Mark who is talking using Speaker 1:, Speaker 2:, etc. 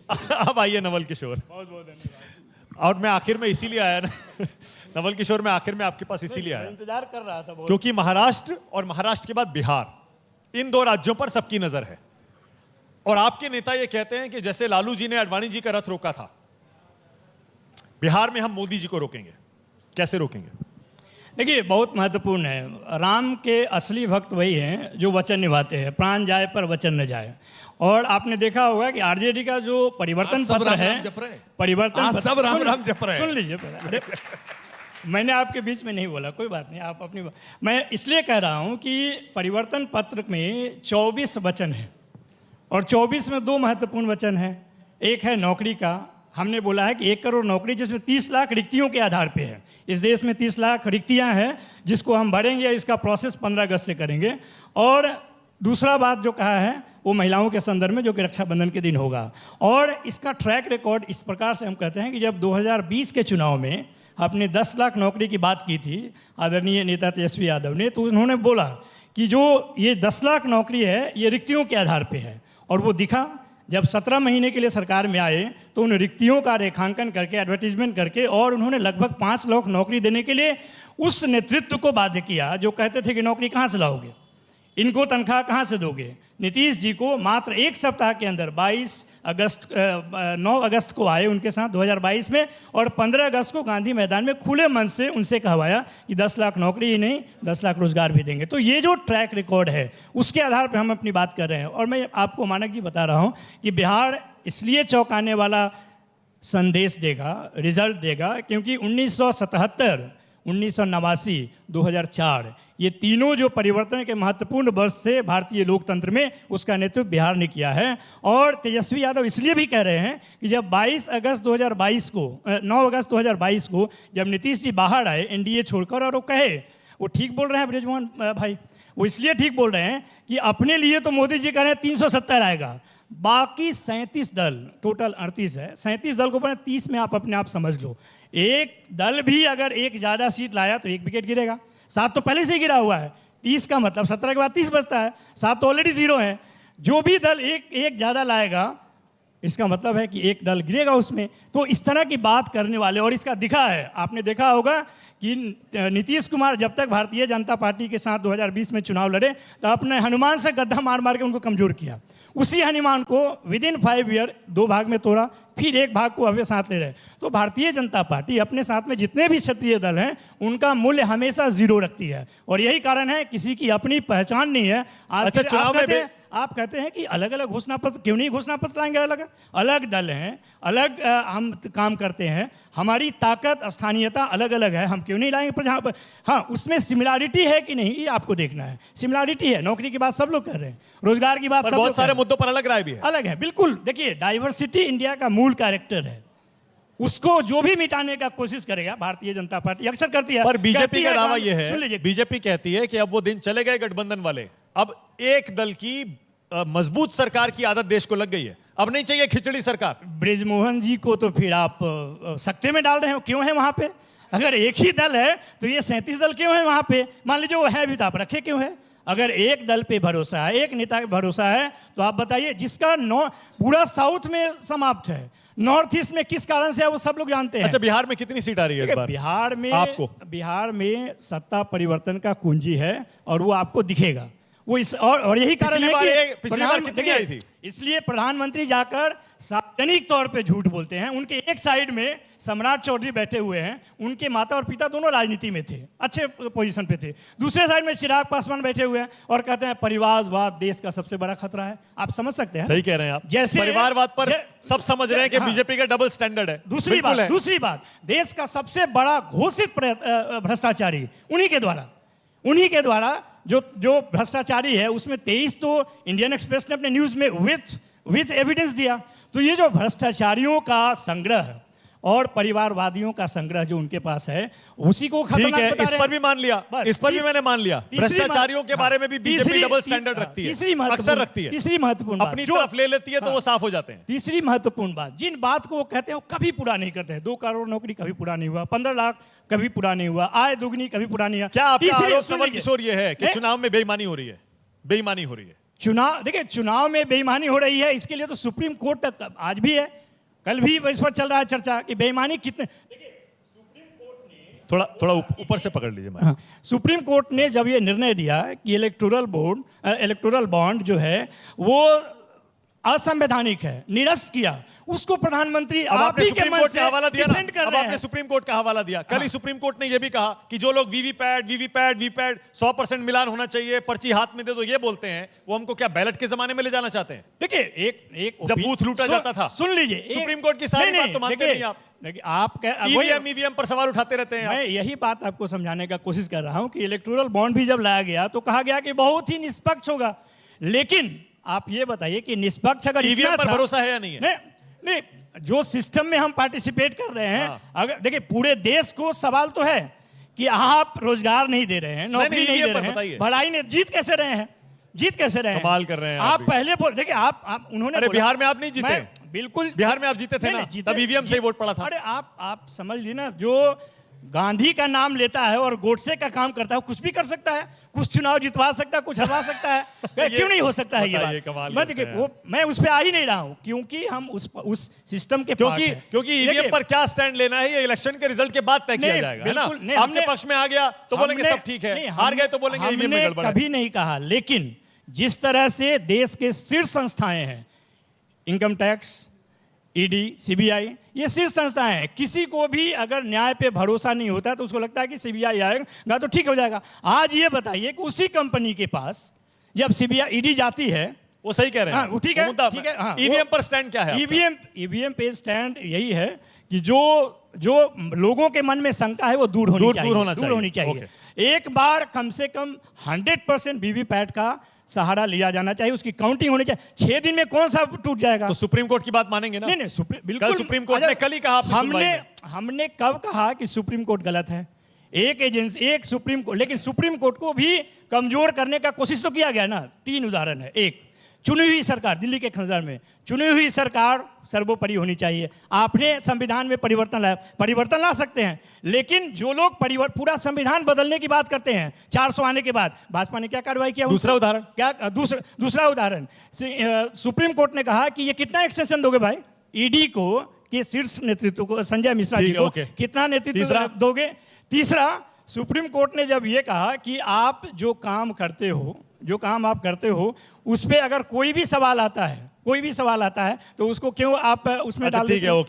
Speaker 1: अब आइए नवल किशोर।
Speaker 2: बहुत बहुत धन्यवाद।
Speaker 1: और मैं आखिर में इसीलिए आया ना नवल किशोर, मैं आखिर में आपके पास इसीलिए
Speaker 2: मैं
Speaker 1: आया
Speaker 2: इंतजार कर रहा था बहुत।
Speaker 1: क्योंकि महाराष्ट्र और महाराष्ट्र के बाद बिहार, इन दो राज्यों पर सबकी नजर है। और आपके नेता ये कहते हैं कि जैसे लालू जी ने आडवाणी जी का रथ रोका था, बिहार में हम मोदी जी को रोकेंगे। कैसे रोकेंगे?
Speaker 2: देखिए, बहुत महत्वपूर्ण है। राम के असली भक्त वही हैं जो वचन निभाते हैं, प्राण जाए पर वचन न जाए। और आपने देखा होगा कि आरजेडी का जो परिवर्तन पत्र है, परिवर्तन
Speaker 3: सब राम राम जप रहे हैं।
Speaker 2: सुन लीजिए पहले। मैंने आपके बीच में नहीं बोला, कोई बात नहीं, आप अपनी मैं इसलिए कह रहा हूं कि परिवर्तन पत्र में 24 वचन है और 24 में 2 महत्वपूर्ण वचन है। एक है नौकरी का, हमने बोला है कि 1 करोड़ नौकरी, जिसमें 30 लाख रिक्तियों के आधार पे है। इस देश में 30 लाख रिक्तियां हैं जिसको हम भरेंगे, इसका प्रोसेस 15 अगस्त से करेंगे। और दूसरा बात जो कहा है वो महिलाओं के संदर्भ में, जो कि रक्षाबंधन के दिन होगा। और इसका ट्रैक रिकॉर्ड इस प्रकार से हम कहते हैं कि जब 2020 के चुनाव में आपने 10 लाख नौकरी की बात की थी आदरणीय नेता तेजस्वी यादव ने, तो उन्होंने बोला कि जो ये 10 लाख नौकरी है ये रिक्तियों के आधार पे है। और वो दिखा, जब 17 महीने के लिए सरकार में आए तो उन रिक्तियों का रेखांकन करके, एडवर्टीजमेंट करके, और उन्होंने लगभग 5 लाख नौकरी देने के लिए उस नेतृत्व को बाध्य किया जो कहते थे कि नौकरी कहाँ से लाओगे, इनको तनख्वाह कहाँ से दोगे। नीतीश जी को मात्र 1 सप्ताह के अंदर 9 अगस्त को आए उनके साथ 2022 में, और 15 अगस्त को गांधी मैदान में खुले मन से उनसे कहवाया कि 10 लाख नौकरी ही नहीं 10 लाख रोजगार भी देंगे। तो ये जो ट्रैक रिकॉर्ड है उसके आधार पर हम अपनी बात कर रहे हैं। और मैं आपको मानक जी बता रहा हूँ कि बिहार इसलिए चौंकाने वाला संदेश देगा, रिजल्ट देगा, क्योंकि 1977, 1989, 2004 ये तीनों जो परिवर्तन के महत्वपूर्ण वर्ष थे भारतीय लोकतंत्र में, उसका नेतृत्व बिहार ने किया है। और तेजस्वी यादव इसलिए भी कह रहे हैं कि जब 22 अगस्त 2022 को 9 अगस्त 2022 को जब नीतीश जी बाहर आए एनडीए छोड़कर, और वो कहे, वो ठीक बोल रहे हैं ब्रजमोहन भाई, वो इसलिए ठीक बोल रहे हैं कि अपने लिए तो मोदी जी कह रहे हैं 370 आएगा, बाकी 37 दल, टोटल 38 है, 37 दल को बने 30 में आप अपने आप समझ लो। एक दल भी अगर एक ज़्यादा सीट लाया तो 1 विकेट गिरेगा। 7 तो पहले से ही गिरा हुआ है, 30 का मतलब 17 के बाद 30 बचता है, 7 तो ऑलरेडी 0 है। जो भी दल एक ज़्यादा लाएगा, इसका मतलब है कि एक दल गिरेगा उसमें। तो इस तरह की बात करने वाले, और इसका दिखा है, आपने देखा होगा कि नीतीश कुमार जब तक भारतीय जनता पार्टी के साथ 2020 में चुनाव लड़े तो अपने हनुमान से गद्दा मार मार के उनको कमजोर किया। उसी हनुमान को विदिन 5 ईयर 2 भाग में तोड़ा, फिर एक भाग को अभी साथ ले रहे। तो भारतीय जनता पार्टी अपने साथ में जितने भी क्षेत्रीय दल हैं उनका मूल्य हमेशा 0 रखती है, और यही कारण है किसी की अपनी पहचान नहीं है। आज
Speaker 1: अच्छा, चुनाव में
Speaker 2: आप कहते हैं कि अलग अलग घोषणा पत्र, क्यों नहीं घोषणा पत्र लाएंगे? अलग अलग दल हैं, अलग हम काम करते हैं, हमारी ताकत स्थानीयता अलग अलग है, हम क्यों नहीं लाएंगे? पर जहाँ पर हाँ, उसमें सिमिलरिटी है कि नहीं ये आपको देखना है। सिमिलरिटी है, नौकरी की बात सब लोग कर रहे हैं, रोजगार की बात सब,
Speaker 1: बहुत सारे मुद्दों पर अलग राय भी है।
Speaker 2: अलग है, बिल्कुल। देखिए, डाइवर्सिटी इंडिया का मूल कैरेक्टर है, उसको जो भी मिटाने का कोशिश करेगा भारतीय जनता पार्टी अक्सर करती है।
Speaker 1: पर बीजेपी का दावा यह है, बीजेपी कहती है कि अब वो दिन चले गए गठबंधन वाले, अब एक दल की मजबूत सरकार की आदत देश को लग गई है, अब नहीं चाहिए खिचड़ी सरकार।
Speaker 2: ब्रिजमोहन जी को तो फिर आप सख्ते में डाल रहे हो, क्यों है वहां पे? अगर एक ही दल है तो ये 37 दल क्यों है वहां पे? मान लीजिए वो है भी तो आप रखे क्यों है? अगर एक दल पे भरोसा है, एक नेता पे भरोसा है, तो आप बताइए, जिसका पूरा साउथ में समाप्त है, नॉर्थ ईस्ट में किस कारण से है वो सब लोग जानते हैं।
Speaker 1: अच्छा, बिहार में कितनी सीट आ रही है इस बार?
Speaker 2: बिहार में सत्ता परिवर्तन का कुंजी है और वो आपको दिखेगा। वो इस और यही कारण है कि
Speaker 1: पिछली बार कितनी आई थी?
Speaker 2: इसलिए प्रधानमंत्री जाकर सार्वजनिक तौर पे झूठ बोलते हैं। उनके एक साइड में सम्राट चौधरी बैठे हुए हैं, उनके माता और पिता दोनों राजनीति में थे, अच्छे पोजीशन पे थे। दूसरे साइड में चिराग पासवान बैठे हुए हैं और कहते हैं परिवारवाद देश का सबसे बड़ा खतरा है। आप समझ सकते हैं?
Speaker 1: सही कह रहे हैं आप।
Speaker 2: जैसे
Speaker 1: परिवारवाद पर सब समझ रहे हैं कि बीजेपी का डबल स्टैंडर्ड है।
Speaker 2: दूसरी बात, देश का सबसे बड़ा घोषित भ्रष्टाचारी उन्हीं के द्वारा जो भ्रष्टाचारी है, उसमें 23 तो इंडियन एक्सप्रेस ने अपने न्यूज में विथ एविडेंस दिया। तो ये जो भ्रष्टाचारियों का संग्रह और परिवारवादियों का संग्रह जो उनके पास है, उसी को खतरनाक बता रहे हैं।
Speaker 1: इस पर भी मान लिया, इस पर भी मैंने मान लिया। भ्रष्टाचारियों के बारे में भी बीजेपी डबल स्टैंडर्ड रखती है, अक्सर रखती है।
Speaker 2: तीसरी महत्वपूर्ण बात,
Speaker 1: अपनी तरफ ले लेती है तो वो साफ हो जाते हैं।
Speaker 2: तीसरी महत्वपूर्ण बात, जिन बात को वो कहते हैं वो कभी पूरा नहीं करते हैं। 2 करोड़ नौकरी कभी पूरा नहीं हुआ, 15 लाख कभी पूरा नहीं हुआ, आय दोगुनी कभी पूरा नहीं हुआ।
Speaker 1: क्या आपका आरोप नवल किशोर ये है कि चुनाव में बेईमानी हो रही है? बेईमानी हो रही है।
Speaker 2: चुनाव, देखिए चुनाव में बेईमानी हो रही है, इसके लिए तो सुप्रीम कोर्ट तक आज भी है, कल भी इस पर चल रहा है चर्चा कि बेईमानी कितने।
Speaker 1: थोड़ा ऊपर से पकड़ लीजिए।
Speaker 2: हाँ, सुप्रीम कोर्ट ने जब ये निर्णय दिया कि इलेक्टोरल बॉन्ड जो है वो असंवैधानिक है, निरस्त किया, उसको प्रधानमंत्री
Speaker 1: अब
Speaker 2: आप
Speaker 1: आपने
Speaker 2: ही के
Speaker 1: सुप्रीम
Speaker 2: मन
Speaker 1: कोर्ट
Speaker 2: से
Speaker 1: का हवाला दिया ना,
Speaker 2: डिफेंड कर
Speaker 1: अब
Speaker 2: रहे
Speaker 1: आपने
Speaker 2: हैं।
Speaker 1: सुप्रीम कोर्ट का हवाला दिया। कल ही सुप्रीम कोर्ट ने यह भी कहा कि जो लोग वीवीपैट 100% मिलान होना चाहिए, पर्ची हाथ में दे दो, ये बोलते हैं, वो हमको क्या बैलेट के जमाने में ले जाना चाहते हैं?
Speaker 2: देखिए एक
Speaker 1: जब बूथ लूटा जाता था,
Speaker 2: सुन लीजिए,
Speaker 1: सुप्रीम कोर्ट की सारी बात तो मानते नहीं आप।
Speaker 2: देखिए आप
Speaker 1: ईवीएम पर सवाल उठाते रहते हैं।
Speaker 2: मैं यही बात आपको समझाने का कोशिश कर रहा हूं कि इलेक्टोरल बॉन्ड भी जब लाया गया तो कहा गया कि बहुत ही निष्पक्ष होगा, लेकिन आप ये बताइए कि निष्पक्ष अगर
Speaker 1: ईवीएम पर भरोसा है या नहीं है?
Speaker 2: नहीं, जो सिस्टम में हम पार्टिसिपेट कर रहे हैं,
Speaker 1: हाँ।
Speaker 2: अगर देखिए पूरे देश को सवाल तो है कि आप रोजगार नहीं दे रहे हैं, नौकरी नहीं दे रहे हैं, भलाई नहीं, जीत कैसे रहे हैं?
Speaker 1: कमाल कर रहे हैं
Speaker 2: आप पहले बोल, देखिए आप उन्होंने,
Speaker 1: अरे बिहार में आप नहीं जीते,
Speaker 2: बिल्कुल
Speaker 1: बिहार में आप जीते थे ना, तब ईवीएम से ही वोट पड़ा था।
Speaker 2: अरे आप समझ ली ना, जो गांधी का नाम लेता है और गोडसे का काम करता है, कुछ भी कर सकता है, कुछ चुनाव जितवा सकता है, कुछ हरवा सकता है। क्यों नहीं हो सकता है ये बात? मैं उस पे आ ही नहीं रहा हूं, क्योंकि हम उस सिस्टम के
Speaker 1: क्योंकि ईवीएम पर क्या स्टैंड लेना है ये इलेक्शन के रिजल्ट के बाद तय किया जाएगा, है ना? आपके पक्ष में आ गया तो बोलेंगे सब ठीक है, हार गए तो बोलेंगे ईवीएम में गड़बड़ है।
Speaker 2: कभी नहीं कहा, लेकिन जिस तरह से देश के शीर्ष संस्थाएं हैं, इनकम टैक्स, ईडी, सीबीआई, ये शीर्ष संस्थाएं हैं, किसी को भी अगर न्याय पे भरोसा नहीं होता तो उसको लगता है कि सीबीआई आएगा तो ठीक हो जाएगा। आज ये बताइए कि उसी कंपनी के पास जब सीबीआई, ईडी जाती है,
Speaker 1: वो सही कह रहे हैं।
Speaker 2: हाँ, ठीक है, हाँ,
Speaker 1: ईवीएम पर स्टैंड क्या है?
Speaker 2: ईवीएम पे स्टैंड यही है कि जो लोगों के मन में शंका है वो दूर होनी चाहिए। एक बार कम से कम 100% वीवीपैट का सहारा लिया जाना चाहिए, उसकी काउंटिंग होनी चाहिए। 6 दिन में कौन सा टूट जाएगा?
Speaker 1: तो सुप्रीम कोर्ट की बात मानेंगे ना?
Speaker 2: नहीं, बिल्कुल
Speaker 1: सुप्रीम कोर्ट ने कल ही कहा,
Speaker 2: हमने कब कहा कि सुप्रीम कोर्ट गलत है? एक सुप्रीम कोर्ट, लेकिन सुप्रीम कोर्ट को भी कमजोर करने का कोशिश तो किया गया ना। 3 उदाहरण है। एक, चुनी हुई सरकार, दिल्ली के खंजर में चुनी हुई सरकार सर्वोपरि होनी चाहिए। आपने संविधान में परिवर्तन ला सकते हैं, लेकिन जो लोग पूरा संविधान बदलने की बात करते हैं 400 आने के बाद, भाजपा ने क्या कार्रवाई किया? दूसरा उदाहरण, सुप्रीम कोर्ट ने कहा कि ये कितना एक्सटेंशन दोगे भाई ईडी को, के शीर्ष नेतृत्व को, संजय मिश्रा जी को कितना नेतृत्व दोगे? तीसरा, सुप्रीम कोर्ट ने जब ये कहा कि आप जो काम आप करते हो उस पर अगर कोई भी सवाल आता है तो उसको क्यों आप उसमें डाल देते हैं?